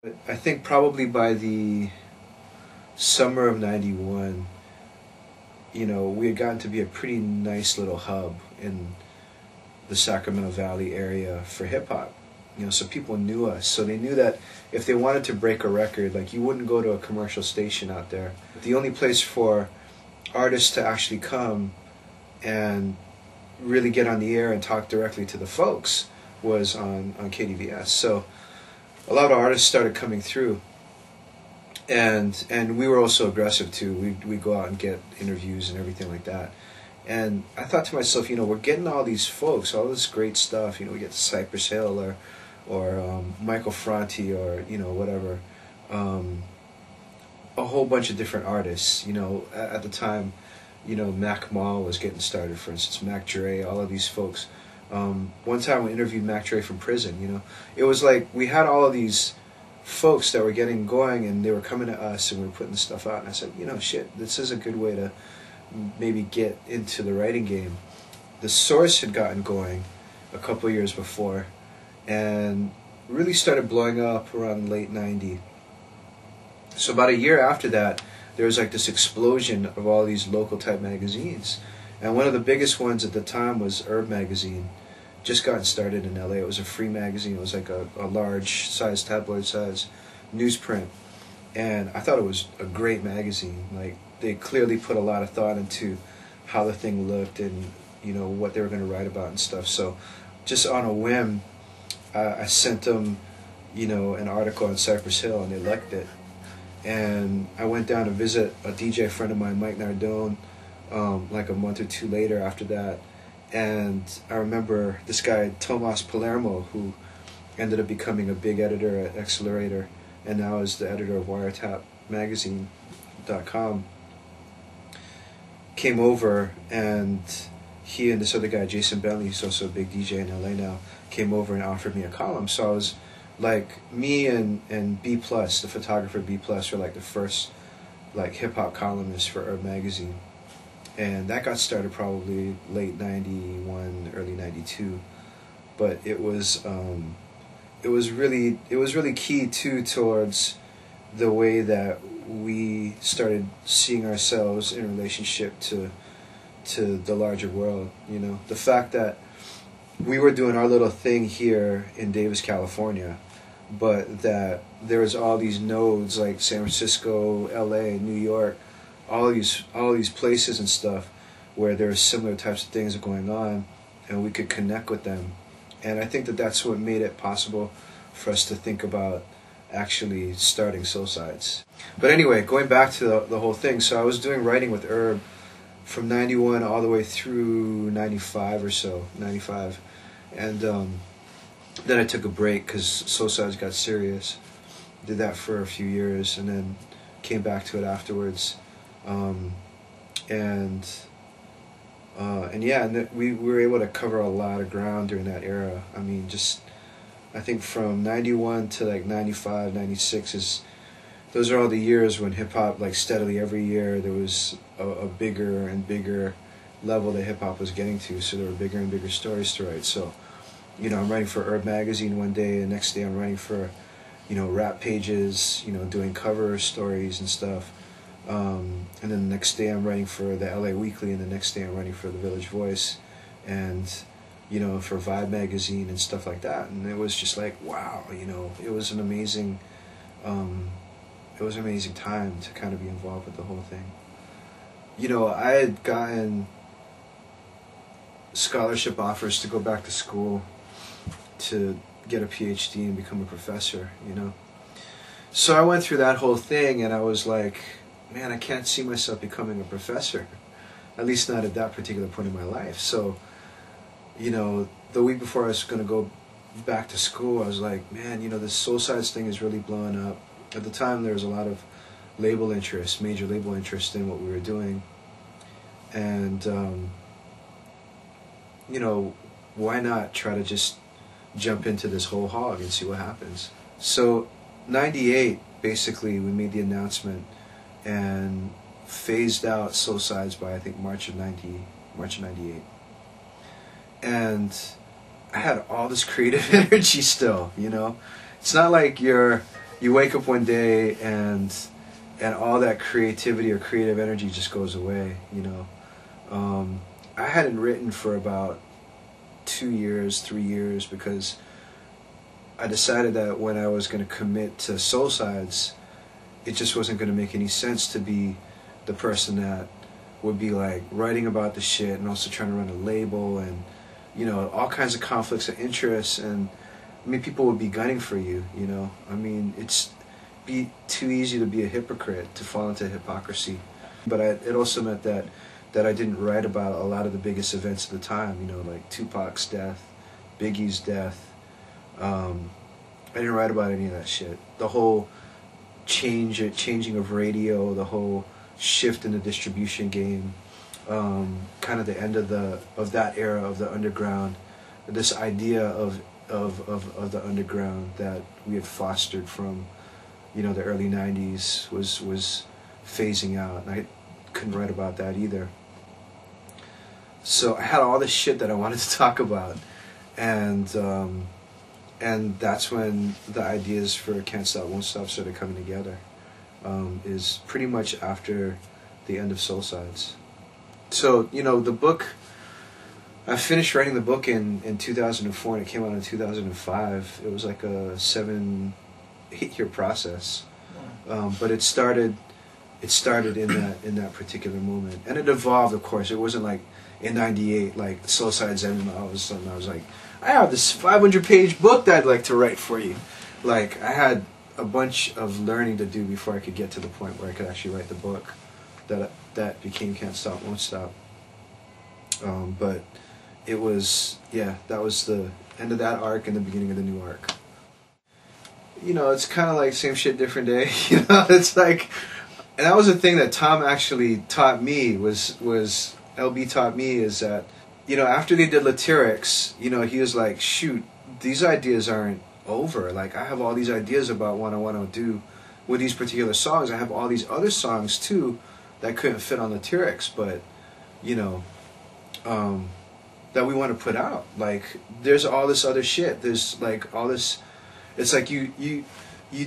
I think probably by the summer of '91, you know, we had gotten to be a pretty nice little hub in the Sacramento Valley area for hip hop. You know, so people knew us. So they knew that if they wanted to break a record, like, you wouldn't go to a commercial station out there. The only place for artists to actually come and really get on the air and talk directly to the folks was on KDVS. So a lot of artists started coming through, and we were also aggressive too. We go out and get interviews and everything like that. And I thought to myself, you know, we're getting all these folks, all this great stuff. You know, we get Cypress Hill or Michael Franti, or, you know, whatever, a whole bunch of different artists. You know, at the time, you know, Mac Mall was getting started, for instance, Mac Dre, all of these folks. One time we interviewed Mac Dre from prison. You know, it was like we had all of these folks that were getting going, and they were coming to us, and we were putting stuff out. And I said, you know, shit, this is a good way to maybe get into the writing game. The Source had gotten going a couple of years before, and really started blowing up around late '90. So about a year after that, there was like this explosion of all these local type magazines. And one of the biggest ones at the time was Herb magazine. Just gotten started in LA. It was a free magazine. It was like a large size, tabloid size newsprint. And I thought it was a great magazine. Like, they clearly put a lot of thought into how the thing looked and, you know, what they were going to write about and stuff. So just on a whim, I sent them, you know, an article on Cypress Hill, and they liked it. And I went down to visit a DJ friend of mine, Mike Nardone, like a month or two later after that. And I remember this guy, Tomas Palermo, who ended up becoming a big editor at Accelerator and now is the editor of WiretapMagazine.com, came over, and he and this other guy, Jason Bentley, who's also a big DJ in LA now, came over and offered me a column. So I was like, me and B+, the photographer B+, were like the first like hip-hop columnists for Herb magazine. And that got started probably late '91, early '92, but it was really key too towards the way that we started seeing ourselves in relationship to the larger world. You know, the fact that we were doing our little thing here in Davis, California, but that there was all these nodes like San Francisco, LA, New York, all these places and stuff where there's similar types of things going on, and we could connect with them. And I think that that's what made it possible for us to think about actually starting Solesides. But anyway, going back to the whole thing, so I was doing writing with Herb from '91 all the way through '95 or so, '95. And then I took a break because Solesides got serious. Did that for a few years, and then came back to it afterwards. We were able to cover a lot of ground during that era. I mean, I think from '91 to like '95, '96 those are all the years when hip hop, like, steadily every year there was a bigger and bigger level that hip hop was getting to. So there were bigger and bigger stories to write. So, you know, I'm writing for Herb magazine one day, and the next day I'm writing for, you know, Rap Pages, you know, doing cover stories and stuff. And then the next day I'm writing for the LA Weekly, and the next day I'm writing for the Village Voice, and, you know, for Vibe magazine and stuff like that. And it was just like, wow, you know, it was an amazing time to kind of be involved with the whole thing. You know, I had gotten scholarship offers to go back to school to get a PhD and become a professor, you know. So I went through that whole thing, and I was like, man, I can't see myself becoming a professor, at least not at that particular point in my life. So, you know, the week before I was going to go back to school, I was like, man, you know, this Solesides thing is really blowing up. At the time, there was a lot of label interest, major label interest in what we were doing. And, you know, why not try to just jump into this whole hog and see what happens? So, '98, basically, we made the announcement and phased out Solesides by, I think, March of '98. And I had all this creative energy still, you know. It's not like you're you wake up one day and all that creativity or creative energy just goes away, you know. I hadn't written for about 2 years, 3 years, because I decided that when I was going to commit to Solesides, it just wasn't going to make any sense to be the person that would be like writing about the shit and also trying to run a label and, you know, all kinds of conflicts of interest. And I mean, people would be gunning for you, you know. I mean, it's be too easy to be a hypocrite, to fall into hypocrisy. But it also meant that I didn't write about a lot of the biggest events of the time, you know, like Tupac's death, Biggie's death. I didn't write about any of that shit. The whole changing of radio, the whole shift in the distribution game, kind of the end of that era of the underground, this idea of the underground that we had fostered from, you know, the early 90s was phasing out, and I couldn't write about that either. So I had all this shit that I wanted to talk about, and that's when the ideas for Can't Stop, Won't Stop started coming together. Is pretty much after the end of Solesides. So, you know, the book, I finished writing the book in 2004, and it came out in 2005. It was like a 7-8 year process. But it started in that particular moment, and it evolved, of course. It wasn't like in '98, like Solesides ended, and all of a sudden I was like, I have this 500-page book that I'd like to write for you. Like, I had a bunch of learning to do before I could get to the point where I could actually write the book that became Can't Stop, Won't Stop. But it was, yeah, that was the end of that arc and the beginning of the new arc. You know, it's kind of like same shit, different day. You know, it's like, and that was the thing that Tom actually taught me, was LB taught me, is that, you know, after they did Lateef, you know, he was like, shoot, these ideas aren't over. Like, I have all these ideas about what I want to do with these particular songs. I have all these other songs too that couldn't fit on Lateef, but, you know, that we want to put out. Like, there's all this other shit. There's like all this. It's like you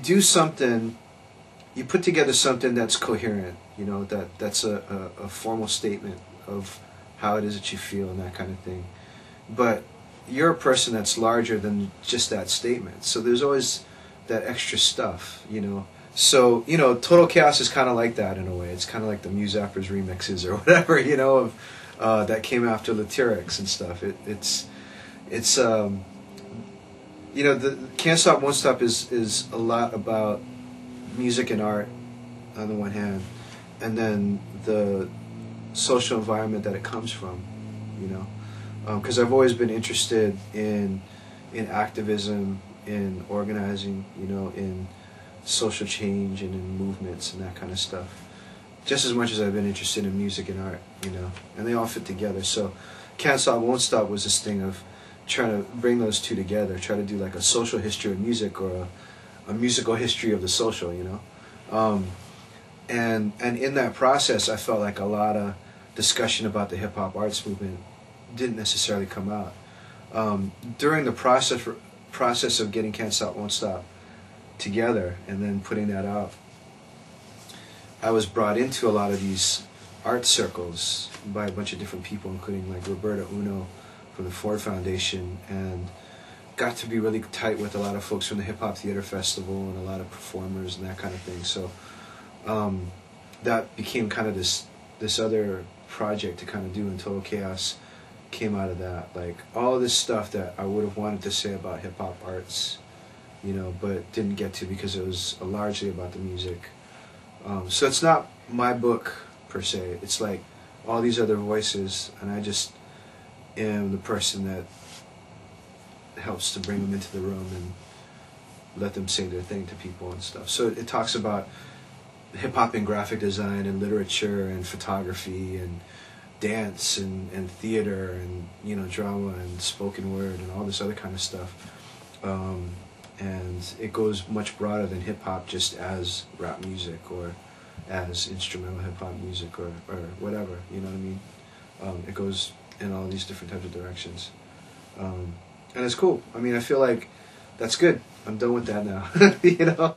do something, you put together something that's coherent. You know, that's a formal statement of how it is that you feel and that kind of thing. But you're a person that's larger than just that statement. So there's always that extra stuff, you know. So, you know, Total Chaos is kind of like that in a way. It's kind of like the Muse Zappers remixes or whatever, you know, of that came after Lateef and stuff. It's you know, the Can't Stop, Won't Stop is a lot about music and art on the one hand, and then the social environment that it comes from, you know. Because I've always been interested in activism, in organizing, you know, in social change and in movements and that kind of stuff, just as much as I've been interested in music and art, you know, and they all fit together. So Can't Stop, Won't Stop was this thing of trying to bring those two together, try to do like a social history of music or a musical history of the social, you know. And in that process, I felt like a lot of discussion about the hip-hop arts movement didn't necessarily come out. During the process of getting Can't Stop, Won't Stop together and then putting that out, I was brought into a lot of these art circles by a bunch of different people, including like Roberta Uno from the Ford Foundation, and got to be really tight with a lot of folks from the Hip Hop Theater Festival and a lot of performers and that kind of thing. So that became kind of this other project to kind of do, and Total Chaos came out of that. Like, all of this stuff that I would have wanted to say about hip-hop arts, you know, but didn't get to because it was largely about the music. So it's not my book, per se. It's like all these other voices, and I just am the person that helps to bring them into the room and let them say their thing to people and stuff. So it talks about hip-hop and graphic design and literature and photography and dance and theater and, you know, drama and spoken word and all this other kind of stuff. And it goes much broader than hip-hop just as rap music or as instrumental hip-hop music or whatever, you know what I mean? It goes in all these different types of directions. And it's cool. I mean, I feel like that's good. I'm done with that now, you know?